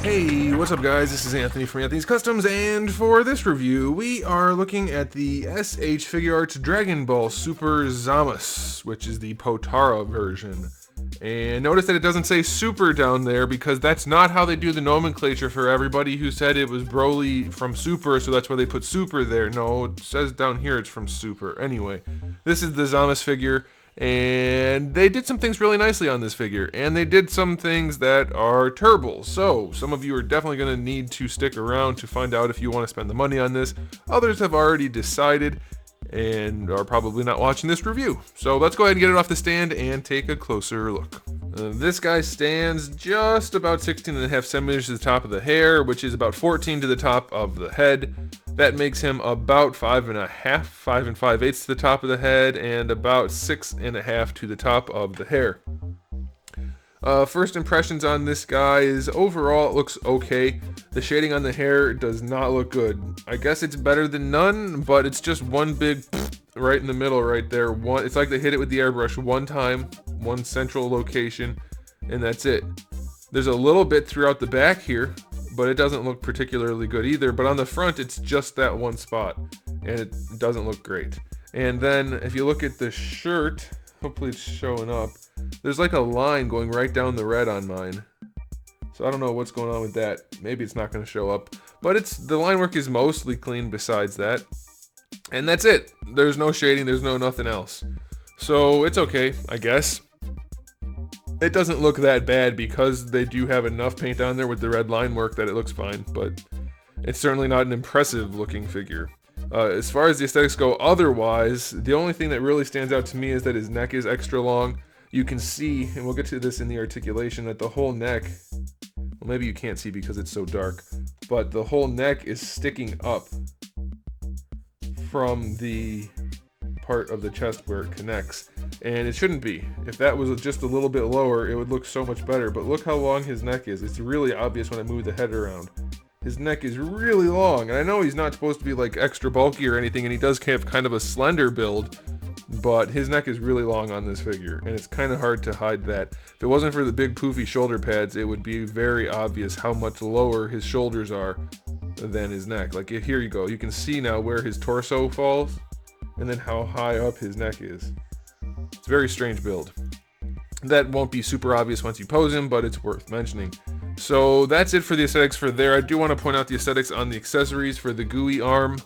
Hey, what's up guys? This is Anthony from Anthony's Customs, and for this review, we are looking at the SH Figuarts Dragon Ball Super ZAMASU, which is the Potara version. And notice that it doesn't say Super down there, because that's not how they do the nomenclature for everybody who said it was Broly from Super, so that's why they put Super there. No, it says down here it's from Super. Anyway, this is the ZAMASU figure. And they did some things really nicely on this figure, and they did some things that are terrible. So some of you are definitely going to need to stick around to find out if you want to spend the money on this. Others have already decided and are probably not watching this review. So let's go ahead and get it off the stand and take a closer look. This guy stands just about 16.5 centimeters to the top of the hair, which is about 14 to the top of the head. That makes him about 5.5, 5 5/8 to the top of the head, and about 6.5 to the top of the hair. First impressions on this guy is overall it looks okay. The shading on the hair does not look good. I guess it's better than none, but it's just one big right in the middle right there. It's like they hit it with the airbrush one time, one central location, and that's it. There's a little bit throughout the back here, but it doesn't look particularly good either. But on the front, it's just that one spot, and it doesn't look great. And then if you look at the shirt, hopefully it's showing up, there's like a line going right down the red on mine. So I don't know what's going on with that. Maybe it's not going to show up, but the line work is mostly clean besides that. And that's it. There's no shading, there's no nothing else. So it's okay, I guess. It doesn't look that bad because they do have enough paint on there with the red line work that it looks fine, but it's certainly not an impressive looking figure. As far as the aesthetics go otherwise, the only thing that really stands out to me is that his neck is extra long. You can see, and we'll get to this in the articulation, that the whole neck, well, maybe you can't see because it's so dark, but the whole neck is sticking up from the part of the chest where it connects, and it shouldn't be. If that was just a little bit lower, it would look so much better, but look how long his neck is. It's really obvious when I move the head around. His neck is really long, and I know he's not supposed to be like extra bulky or anything, and he does have kind of a slender build, but his neck is really long on this figure, and it's kind of hard to hide that. If it wasn't for the big poofy shoulder pads, it would be very obvious how much lower his shoulders are than his neck. Like here you go, you can see now where his torso falls, and then how high up his neck is. It's a very strange build. That won't be super obvious once you pose him, but it's worth mentioning. So that's it for the aesthetics for there. I do want to point out the aesthetics on the accessories for the gooey arm.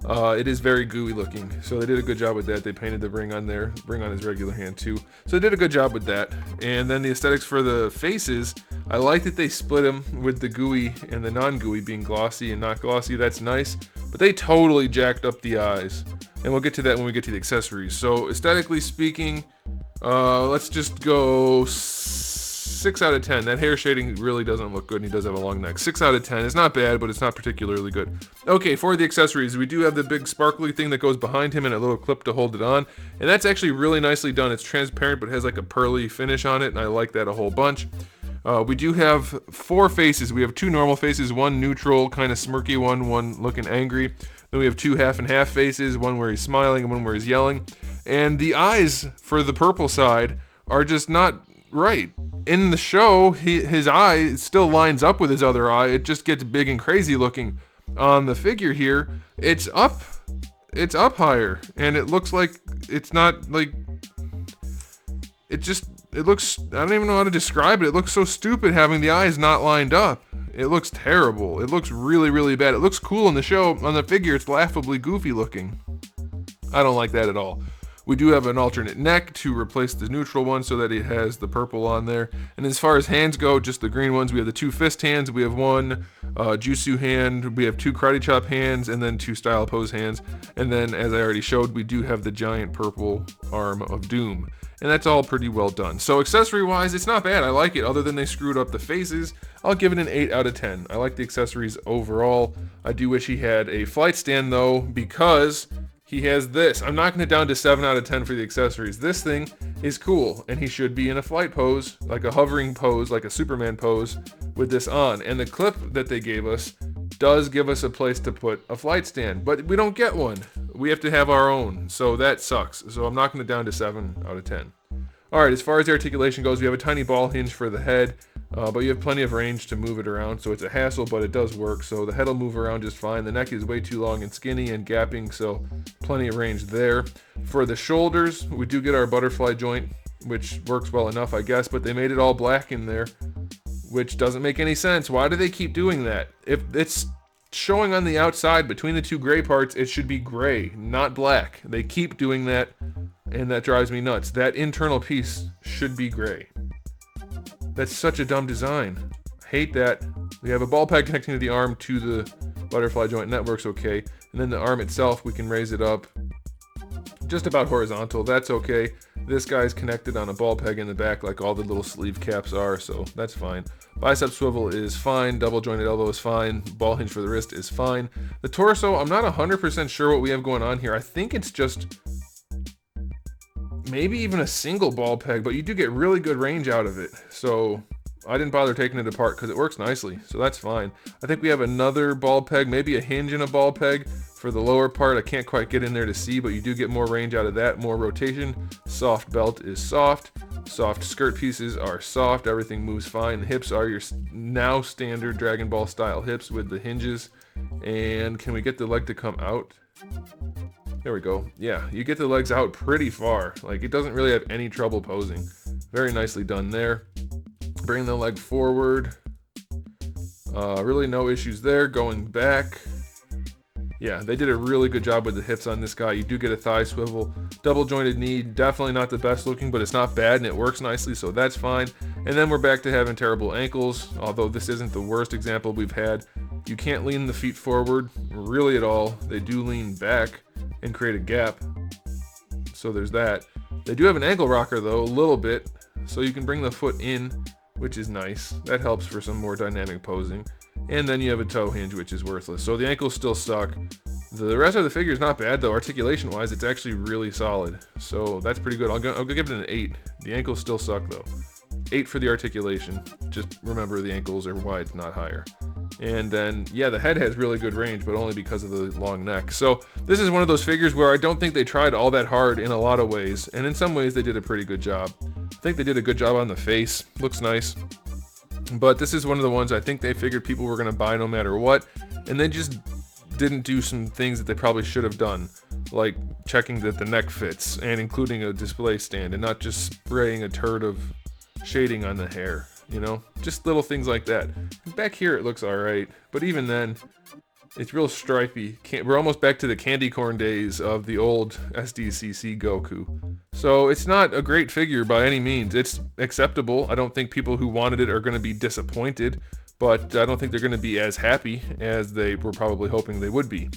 It is very gooey looking, so they did a good job with that. They painted the ring on there, ring on his regular hand too, so they did a good job with that. And then the aesthetics for the faces, I like that they split them with the gooey and the non-gooey being glossy and not glossy. That's nice, but they totally jacked up the eyes, and we'll get to that when we get to the accessories. So aesthetically speaking, let's just go 6 out of 10. That hair shading really doesn't look good, and he does have a long neck. 6 out of 10. It's not bad, but it's not particularly good. Okay, for the accessories, we do have the big sparkly thing that goes behind him and a little clip to hold it on, and that's actually really nicely done. It's transparent, but has like a pearly finish on it, and I like that a whole bunch. We do have 4 faces. We have 2 normal faces, 1 neutral, kind of smirky one looking angry. Then we have 2 half and half faces, one where he's smiling and one where he's yelling. And the eyes for the purple side are just not right. In the show, his eye still lines up with his other eye. It just gets big and crazy looking. On the figure here, it's up higher, and it looks like it's not like it looks, I don't even know how to describe it. It looks so stupid having the eyes not lined up. It looks terrible. It looks really, really bad. It looks cool in the show. On the figure, it's laughably goofy looking. I don't like that at all. We do have an alternate neck to replace the neutral one so that it has the purple on there. And as far as hands go, just the green ones. We have the 2 fist hands. We have 1 Jutsu hand. We have 2 karate chop hands, and then 2 style pose hands. And then, as I already showed, we do have the giant purple arm of Doom. And that's all pretty well done. So accessory-wise, it's not bad. I like it. Other than they screwed up the faces, I'll give it an 8 out of 10. I like the accessories overall. I do wish he had a flight stand, though, because he has this. I'm knocking it down to 7 out of 10 for the accessories. This thing is cool, and he should be in a flight pose, like a hovering pose, like a Superman pose, with this on. And the clip that they gave us does give us a place to put a flight stand, but we don't get one. We have to have our own, so that sucks. So I'm knocking it down to 7 out of 10. Alright, as far as the articulation goes, we have a tiny ball hinge for the head. But you have plenty of range to move it around, so it's a hassle, but it does work. So the head will move around just fine. The neck is way too long and skinny and gapping, so plenty of range there. For the shoulders, we do get our butterfly joint, which works well enough, I guess, but they made it all black in there, which doesn't make any sense. Why do they keep doing that? If it's showing on the outside between the two gray parts, it should be gray, not black. They keep doing that, and that drives me nuts. That internal piece should be gray. That's such a dumb design. I hate that. We have a ball peg connecting to the arm to the butterfly joint, and that works okay. And then the arm itself, we can raise it up just about horizontal. That's okay. This guy's connected on a ball peg in the back like all the little sleeve caps are, so that's fine. Bicep swivel is fine. Double jointed elbow is fine. Ball hinge for the wrist is fine. The torso, I'm not 100% sure what we have going on here. I think it's just maybe even a single ball peg, but you do get really good range out of it. So I didn't bother taking it apart because it works nicely, so that's fine. I think we have another ball peg, maybe a hinge and a ball peg for the lower part. I can't quite get in there to see, but you do get more range out of that, more rotation. Soft belt is soft. Soft skirt pieces are soft. Everything moves fine. The hips are your now standard Dragon Ball style hips with the hinges. And can we get the leg to come out? There we go. Yeah, you get the legs out pretty far. Like, it doesn't really have any trouble posing. Very nicely done there. Bring the leg forward. Really no issues there. Going back. Yeah, they did a really good job with the hips on this guy. You do get a thigh swivel. Double jointed knee, definitely not the best looking, but it's not bad and it works nicely, so that's fine. And then we're back to having terrible ankles, although this isn't the worst example we've had. You can't lean the feet forward really at all. They do lean back and create a gap, so there's that. They do have an ankle rocker though, a little bit, so you can bring the foot in, which is nice. That helps for some more dynamic posing. And then you have a toe hinge, which is worthless. So the ankles still suck. The rest of the figure is not bad though. Articulation wise, it's actually really solid. So that's pretty good. I'll go give it an 8. The ankles still suck though. 8 for the articulation. Just remember the ankles are why it's not higher. And then, yeah, the head has really good range, but only because of the long neck. So this is one of those figures where I don't think they tried all that hard in a lot of ways. And in some ways they did a pretty good job. I think they did a good job on the face. Looks nice. But this is one of the ones I think they figured people were going to buy no matter what, and they just didn't do some things that they probably should have done, like checking that the neck fits and including a display stand and not just spraying a turd of shading on the hair, you know? Just little things like that. Back here it looks alright, but even then, it's real stripy. We're almost back to the candy corn days of the old SDCC Goku. So it's not a great figure by any means. It's acceptable. I don't think people who wanted it are going to be disappointed, but I don't think they're going to be as happy as they were probably hoping they would be.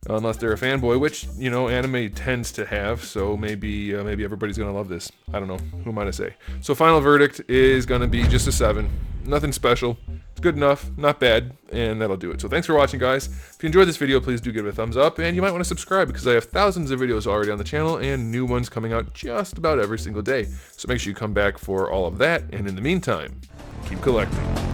Unless they're a fanboy, which, you know, anime tends to have, so maybe everybody's going to love this. I don't know. Who am I to say? So final verdict is going to be just a 7. Nothing special. It's good enough, not bad, and that'll do it. So thanks for watching, guys. If you enjoyed this video, please do give it a thumbs up, and you might want to subscribe because I have thousands of videos already on the channel and new ones coming out just about every single day. So make sure you come back for all of that, and in the meantime, keep collecting.